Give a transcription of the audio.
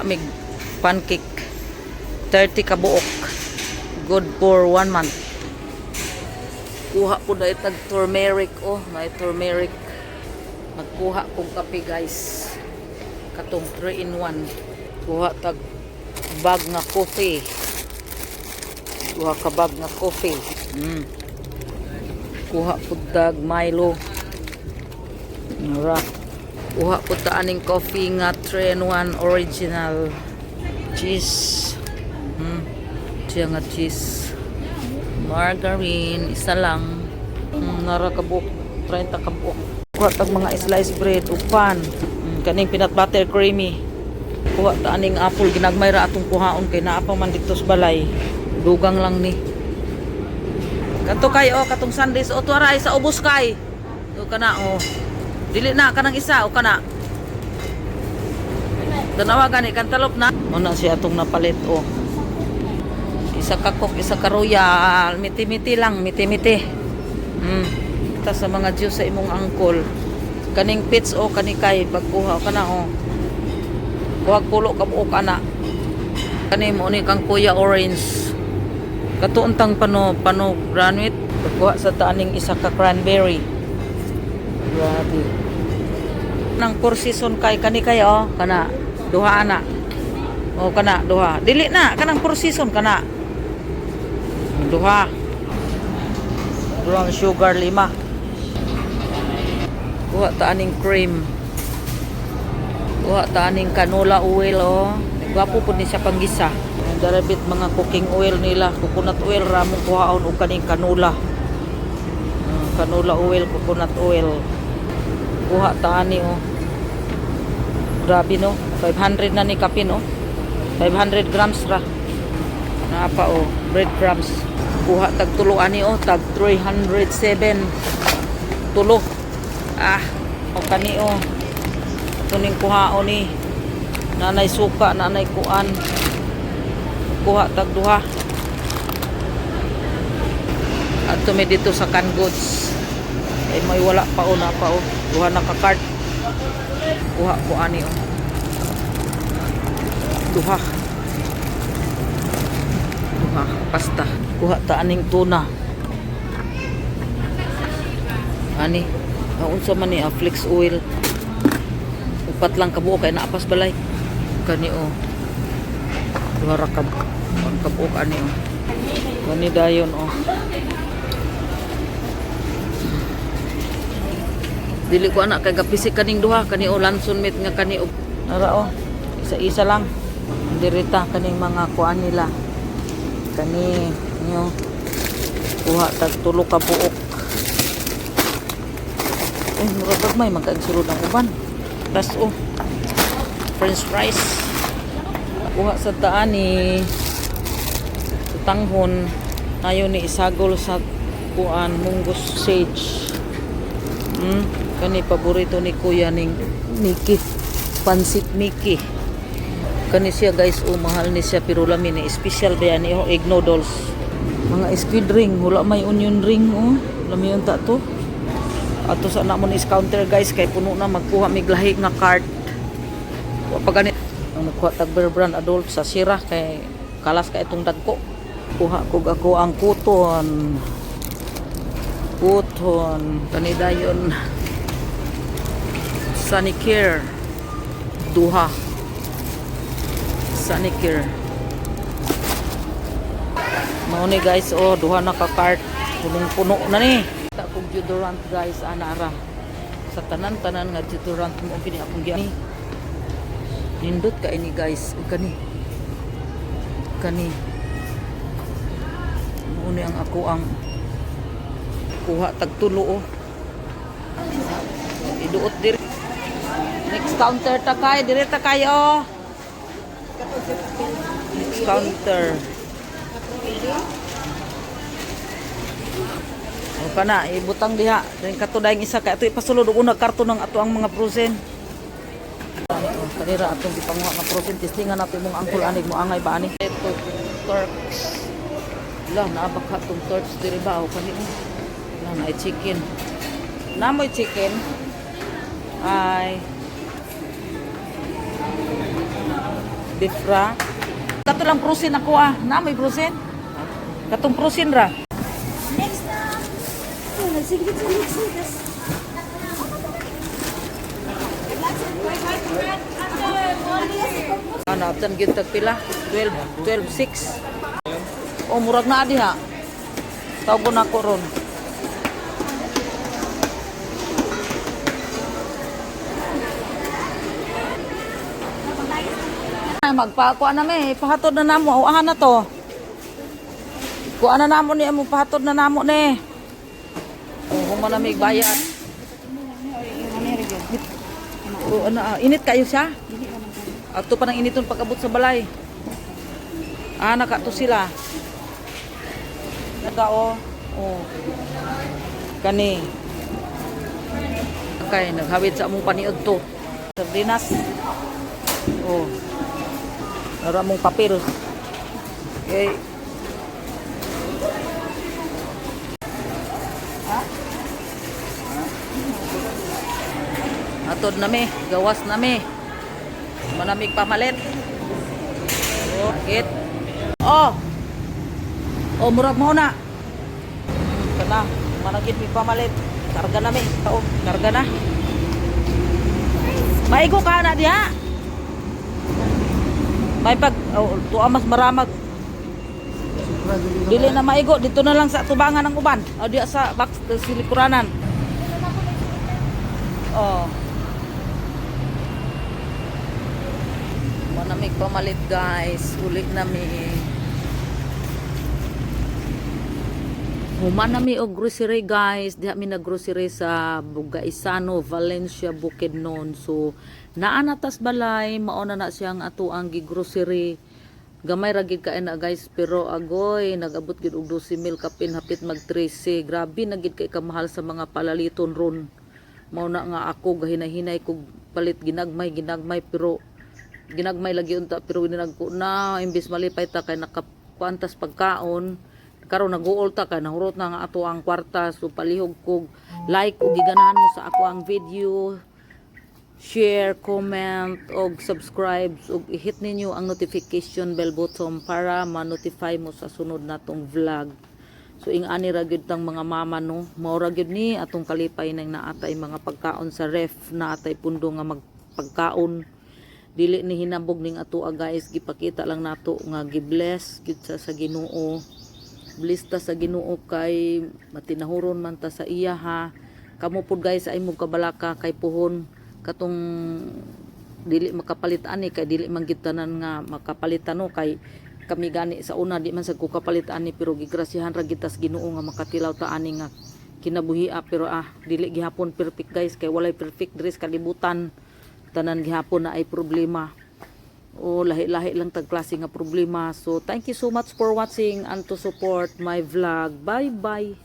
Mig pancake 30 ka buok, good for 1 month. Kuha po na itag turmeric. Oh, may turmeric. Magkuha kong kape guys, katong 3 in 1. Kuha tag bag nga coffee. Kuha ka bag nga coffee. Kuha po tag Milo. Nara. Kuha po ta aning coffee nga 3 in 1 original cheese. Siya nga cheese. Margarine, isa lang. Nara ka buok, 30 ka buok. Kuha tag mga sliced bread, upan. Kaning peanut butter creamy. Kuha ta aning apple, ginagmay ra atong kuhaon kay naa pa man dito sa balay. Dugang lang ni. Kato kay katong Sundays tuara ay sa ubos kay. Do kana dili na kanang isa o kana. Tanawa gani kantalop na. Una siya atong napalit Isa ka cook, isa ka royal, miti-miti lang, miti-miti. Ta sa mga juice sa imong angkol. Kaning pits kanikay pagkuha kana Huwag pulo ka buok ana. Kani mo ni kang kuya orange. Katuntang pano granite. Pagkuha sa taaning isa ka cranberry. Grabe. Nang 4 season kay kanikay kana duha ana. Kana duha. Dili na kanang 4 season kana. Duha. Brown sugar 5. Kuha ta aning cream. Kuha ta aning canola oil Gwapo pud ni siya panggisa. Darabit mga cooking oil nila, coconut oil ramong kuhaon og kaning canola. Canola oil, coconut oil. Kuha ta ani Grabe 500 na ni kapin 500 grams ra. Naapa breadcrumbs. Kuha tag tulo ani tag 307 tulo. Kani tuning kuhaon ni nanay suka, nanay kuan. Kuha tag duha. At tumi dito sa canned goods. Ay may wala pa na pa duha na ka cart. Kuha ko ani duha pasta. Kuha ta aning tuna ani unsa man ni flex oil. Upat lang kabuok kay naapas balay kani duha ra kabuok ani kani dayon dili ko anak kay gapisik kaning duha kani lanson meat nga kani ara isa-isa lang dirita kaning mga kuan nila kani kuha tag tulo ka buok. Murag may magkaigsulod ang uban. Plus french fries. Kuha sa taan ni tanghon ayo ni isagol sa kuan munggos sage. Kani paborito ni kuya ning Mickey, pansit Mickey. Kani siya guys mahal ni siya pero lamin ni special ba ni egg noodles. Mga squid ring, wala may onion ring lami yung to. Ato sa namon is counter guys kay puno na magkuha miglahi nga cart. Wa pa ganit ang nagkuha tag Bear Brand adult sa sira kay kalas ka itong dagko. Kuha kog ako ang kuton kani dayon Sanicare duha Sanicare mao ni guys duha na ka cart punong-puno na ni. Ta kog deodorant guys anara sa tanan-tanan nga deodorant mo kini akong giani nindot ka ini guys kani mao ni ang ako ang kuha tag tulo iduot diri next counter ta kay dire ta kayo next counter kana ibutang diha din kato daing isa kay ato ipasulod og unang karton ng ato ang mga frozen kanira atong gipanguha nga frozen testingan nato imong angkol anig mo angay ba ani ito Turks naabak hatong Turks diri ba kanina na chicken. Namoy chicken. Ay Beef ra. Kato lang prosin ako ah. Na may prosin. Katong prosin ra. Next na. Sige. Ano, abtan gyud tag pila? 12.6. Oh, murag na adi ha. Tawag ko na ko ron. Ay, magpakuha na may. Pahatod na namo. Awahan na to. Kuha na namo ni mo. Pahatod na namo ni. Oh, humanamig bayad. Oh, ano, init kayo siya? Ato pa nang initon pagabot sa balay. Nakato sila. Nagao. Oh. Kani. Okay, naghawid sa among paniod to. Sardinas. Oh. Nara mong papel. Okay. Atod na mi, gawas na mi. Manamig pamalit. Oh, hit. Oh. Oh, murag mo na. Kana, managid mi pamalit. Karga na mi. Oh, karga na. Maigo ka na diha. May pag tuwa mas maramag. Dili na maigo dito na lang sa tubangan ng uban. O diya sa box silikuranan. Oh. Manamig pamalit guys. Uli nami. Human nami og grocery guys. Diha mi na grocery sa Bugaisano, Valencia, Bukidnon. So naanatas balay mao na siyang ato ang gigrocery. Gamay ra gid kaay na guys pero agoy nagabot gid og 12,000 kapin hapit mag 13. Grabe na gid kay kamahal sa mga palaliton ron. Mao na nga ako gahinay-hinay kog palit ginagmay pero ginagmay lagi unta pero dinagko na imbis malipay ta kay nakakuantas pagkaon karon naguol ta kay nahurot na nga ato ang kwarta so palihog kog like ug giganahan mo sa ako ang video, share, comment og subscribe ug i-hit ninyo ang notification bell button para ma-notify mo sa sunod natong vlog. So ing-ani ra gyud tang mga mama no, mao ra gyud ni atong kalipay nang naatay mga pagkaon sa ref, naatay pundo nga magpagkaon. Dili ni hinambog ning ato guys, gipakita lang nato nga gibless gid sa Ginoo. Blista sa Ginoo kay matinahuron man ta sa iya ha. Kamo pud guys ay mo kabalaka kay puhon katong dili makapalit ani kay dili man gid tanan nga makapalitan no kay kami gani sa una di man sa ko kapalit ani pero gigrasyahan ra gid tas Ginoo nga makatilaw ta ani nga kinabuhia pero dili gihapon perfect guys kay walay perfect dress kalibutan. Tanan gihapon na ay problema o lahi-lahi lang tag klase nga problema. So thank you so much for watching and to support my vlog. Bye bye.